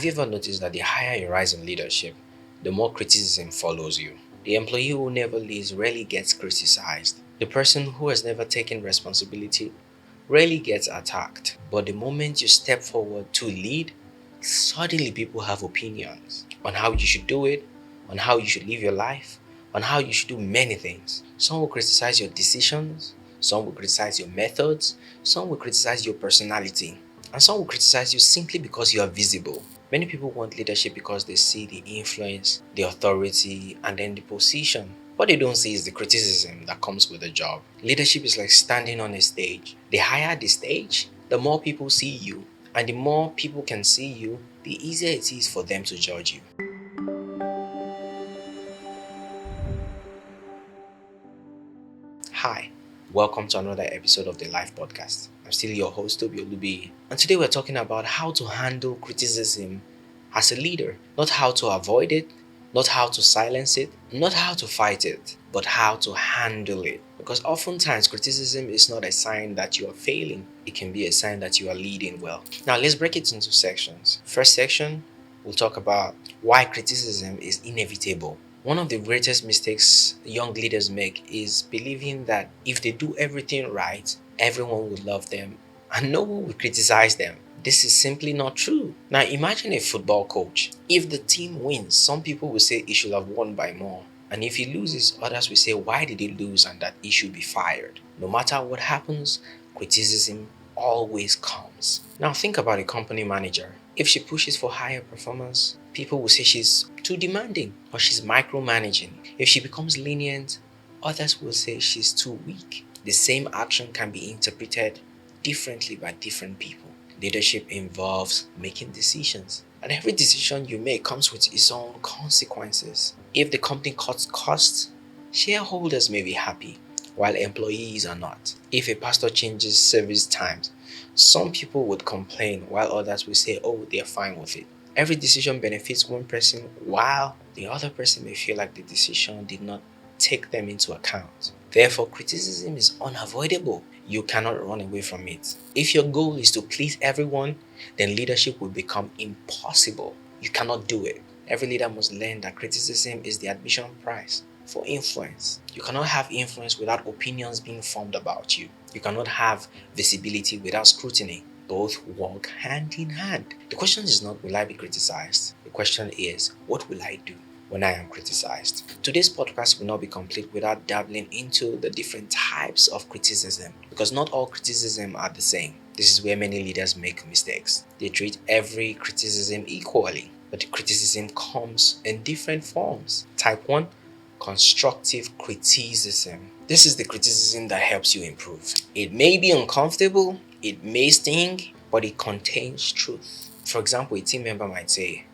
Have you ever noticed that the higher you rise in leadership, the more criticism follows you? The employee who never leads rarely gets criticized. The person who has never taken responsibility rarely gets attacked. But the moment you step forward to lead, suddenly people have opinions on how you should do it, on how you should live your life, on how you should do many things. Some will criticize your decisions, some will criticize your methods, some will criticize your personality, and some will criticize you simply because you are visible. Many people want leadership because they see the influence, the authority, and then the position. What they don't see is the criticism that comes with the job. Leadership is like standing on a stage. The higher the stage, the more people see you. And the more people can see you, the easier it is for them to judge you. Hi, welcome to another episode of the Life Podcast. I'm still your host, Tobi Olubi, and today we're talking about how to handle criticism as a leader. Not how to avoid it, not how to silence it, not how to fight it, but how to handle it. Because oftentimes criticism is not a sign that you are failing, it can be a sign that you are leading well. Now let's break it into sections. First section, we'll talk about why criticism is inevitable. One of the greatest mistakes young leaders make is believing that if they do everything right, everyone will love them and no one will criticize them. This is simply not true. Now imagine a football coach. If the team wins, some people will say he should have won by more. And if he loses, others will say, why did he lose and that he should be fired? No matter what happens, criticism always comes. Now think about a company manager. If she pushes for higher performance, people will say she's too demanding or she's micromanaging. If she becomes lenient, others will say she's too weak. The same action can be interpreted differently by different people. Leadership involves making decisions, and every decision you make comes with its own consequences. If the company cuts costs, shareholders may be happy, while employees are not. If a pastor changes service times, some people would complain while others will say, oh, they're fine with it. Every decision benefits one person while the other person may feel like the decision did not take them into account. Therefore, criticism is unavoidable. You cannot run away from it. If your goal is to please everyone, then leadership will become impossible. You cannot do it. Every leader must learn that criticism is the admission price for influence. You cannot have influence without opinions being formed about you. You cannot have visibility without scrutiny. Both walk hand in hand. The question is not, will I be criticized? The question is, what will I do when I am criticized? Today's podcast will not be complete without dabbling into the different types of criticism, because not all criticism are the same. This is where many leaders make mistakes. They treat every criticism equally, but the criticism comes in different forms. Type 1, constructive criticism. This is the criticism that helps you improve. It may be uncomfortable, it may sting, but it contains truth. For example, a team member might say,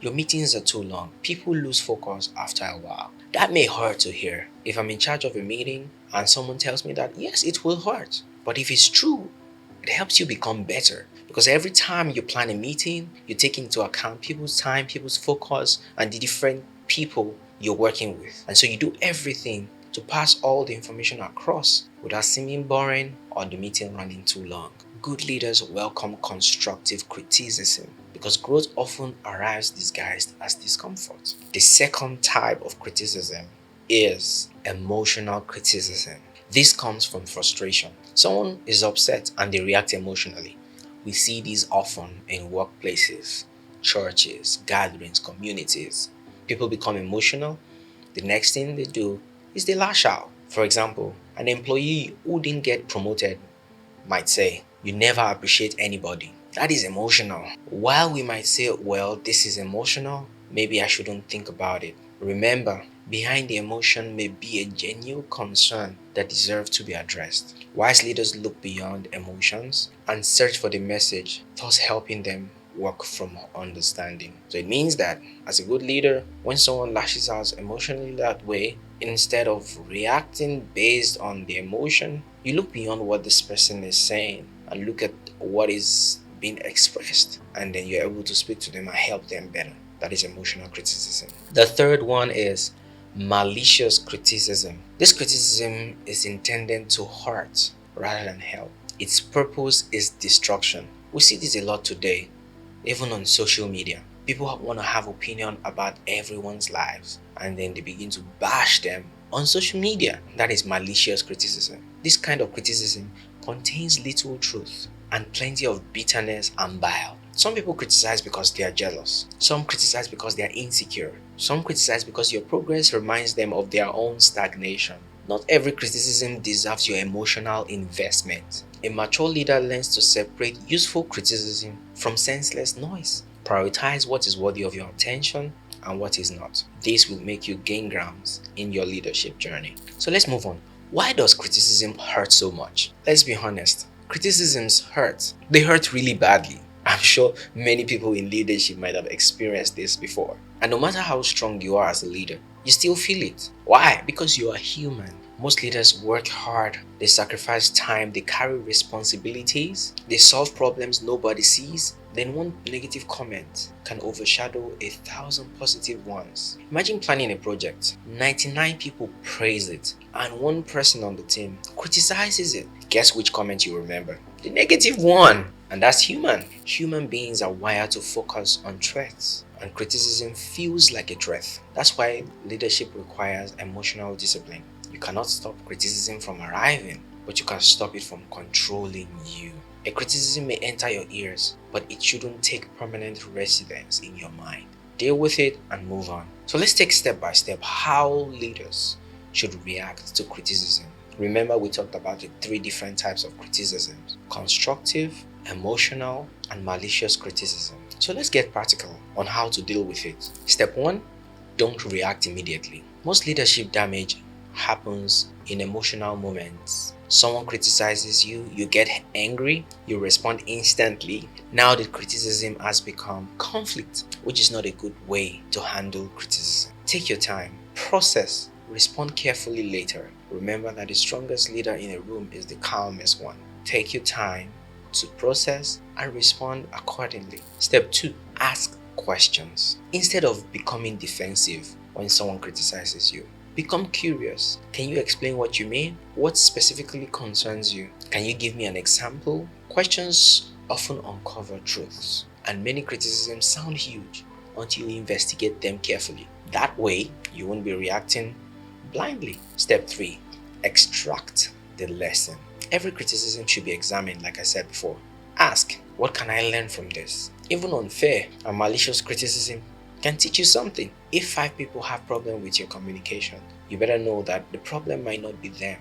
your meetings are too long. People lose focus after a while. That may hurt to hear. If I'm in charge of a meeting and someone tells me that, yes, it will hurt. But if it's true, it helps you become better. Because every time you plan a meeting, you take into account people's time, people's focus, and the different people you're working with. And so you do everything to pass all the information across without seeming boring or the meeting running too long. Good leaders welcome constructive criticism because growth often arrives disguised as discomfort. The second type of criticism is emotional criticism. This comes from frustration. Someone is upset and they react emotionally. We see this often in workplaces, churches, gatherings, communities. People become emotional. The next thing they do is they lash out. For example, an employee who didn't get promoted might say, you never appreciate anybody. That is emotional. While we might say, well, this is emotional, maybe I shouldn't think about it. Remember, behind the emotion may be a genuine concern that deserves to be addressed. Wise leaders look beyond emotions and search for the message, thus helping them work from understanding. So it means that as a good leader, when someone lashes out emotionally that way, instead of reacting based on the emotion, you look beyond what this person is saying and look at what is being expressed, and then you're able to speak to them and help them better. That is emotional criticism. The third one is malicious criticism. This criticism is intended to hurt rather than help. Its purpose is destruction. We see this a lot today, even on social media. People want to have opinion about everyone's lives, and then they begin to bash them on social media. That is malicious criticism. This kind of criticism contains little truth and plenty of bitterness and bile. Some people criticize because they are jealous. Some criticize because they are insecure. Some criticize because your progress reminds them of their own stagnation. Not every criticism deserves your emotional investment. A mature leader learns to separate useful criticism from senseless noise. Prioritize what is worthy of your attention and what is not. This will make you gain grounds in your leadership journey. So let's move on. Why does criticism hurt so much? Let's be honest. Criticisms hurt. They hurt really badly. I'm sure many people in leadership might have experienced this before. And no matter how strong you are as a leader, you still feel it. Why? Because you are human. Most leaders work hard, they sacrifice time, they carry responsibilities, they solve problems nobody sees. Then one negative comment can overshadow 1,000 positive ones. Imagine planning a project, 99 people praise it, and one person on the team criticizes it. Guess which comment you remember? The negative one. And that's human. Human beings are wired to focus on threats, and criticism feels like a threat. That's why leadership requires emotional discipline. You cannot stop criticism from arriving, but you can stop it from controlling you. A criticism may enter your ears, but it shouldn't take permanent residence in your mind. Deal with it and move on. So let's take step by step how leaders should react to criticism. Remember, we talked about the 3 different types of criticisms: constructive, emotional, and malicious criticism. So let's get practical on how to deal with it. Step 1, don't react immediately. Most leadership damage happens in emotional moments. Someone criticizes you, you get angry, you respond instantly. Now the criticism has become conflict, which is not a good way to handle criticism. Take your time, process, respond carefully later. Remember that the strongest leader in a room is the calmest one. Take your time to process and respond accordingly. Step 2, ask questions. Instead of becoming defensive when someone criticizes you, become curious. Can you explain what you mean? What specifically concerns you? Can you give me an example? Questions often uncover truths, and many criticisms sound huge until you investigate them carefully. That way, you won't be reacting blindly. Step 3, extract the lesson. Every criticism should be examined, like I said before. Ask, what can I learn from this? Even unfair and malicious criticism can teach you something. If 5 people have problem with your communication, you better know that the problem might not be them.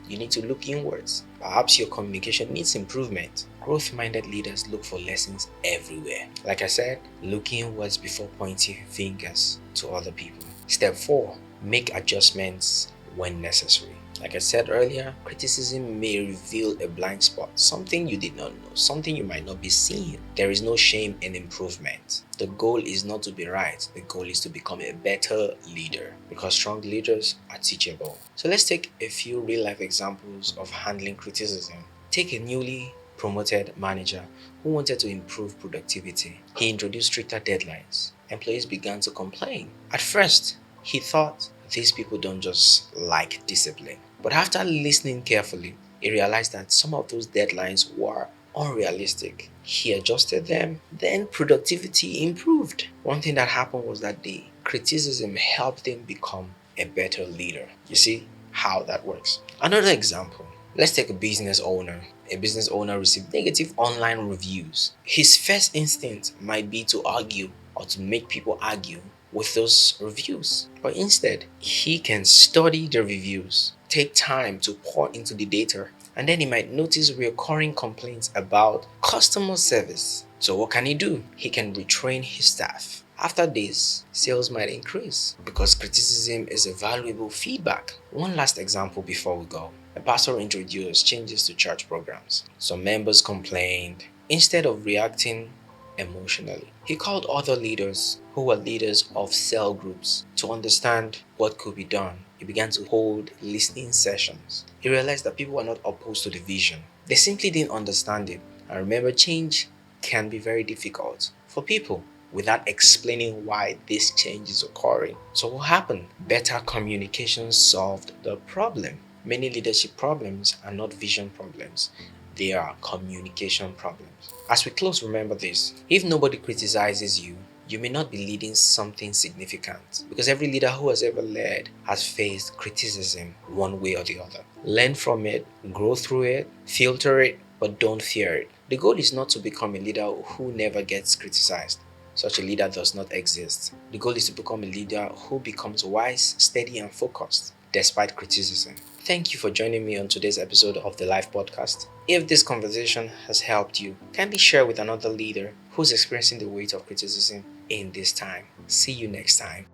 You need to look inwards. Perhaps your communication needs improvement. Growth-minded leaders look for lessons everywhere. Like I said, look inwards before pointing fingers to other people. Step 4, make adjustments when necessary. Like I said earlier, criticism may reveal a blind spot, something you did not know, something you might not be seeing. There is no shame in improvement. The goal is not to be right, the goal is to become a better leader, because strong leaders are teachable. So let's take a few real-life examples of handling criticism. Take a newly promoted manager who wanted to improve productivity. He introduced stricter deadlines. Employees began to complain. At first, he thought, these people don't just like discipline. But after listening carefully, he realized that some of those deadlines were unrealistic. He adjusted them, then productivity improved. One thing that happened was that the criticism helped him become a better leader. You see how that works. Another example, let's take a business owner. A business owner received negative online reviews. His first instinct might be to argue or to make people argue with those reviews. But instead, he can study the reviews, take time to pour into the data, and then he might notice recurring complaints about customer service. So what can he do? He can retrain his staff. After this, sales might increase because criticism is a valuable feedback. One last example before we go. A pastor introduced changes to church programs. Some members complained. Instead of reacting emotionally, he called other leaders who were leaders of cell groups to understand what could be done. He began to hold listening sessions. He realized that people were not opposed to the vision. They simply didn't understand it. And remember, change can be very difficult for people without explaining why this change is occurring. So what happened? Better communication solved the problem. Many leadership problems are not vision problems. They are communication problems. As we close, remember this. If nobody criticizes you, You may not be leading something significant because every leader who has ever led has faced criticism one way or the other. Learn from it, grow through it, filter it, but don't fear it. The goal is not to become a leader who never gets criticized. Such a leader does not exist. The goal is to become a leader who becomes wise, steady, and focused despite criticism. Thank you for joining me on today's episode of the Life Podcast. If this conversation has helped you, kindly share with another leader who's experiencing the weight of criticism in this time. See you next time.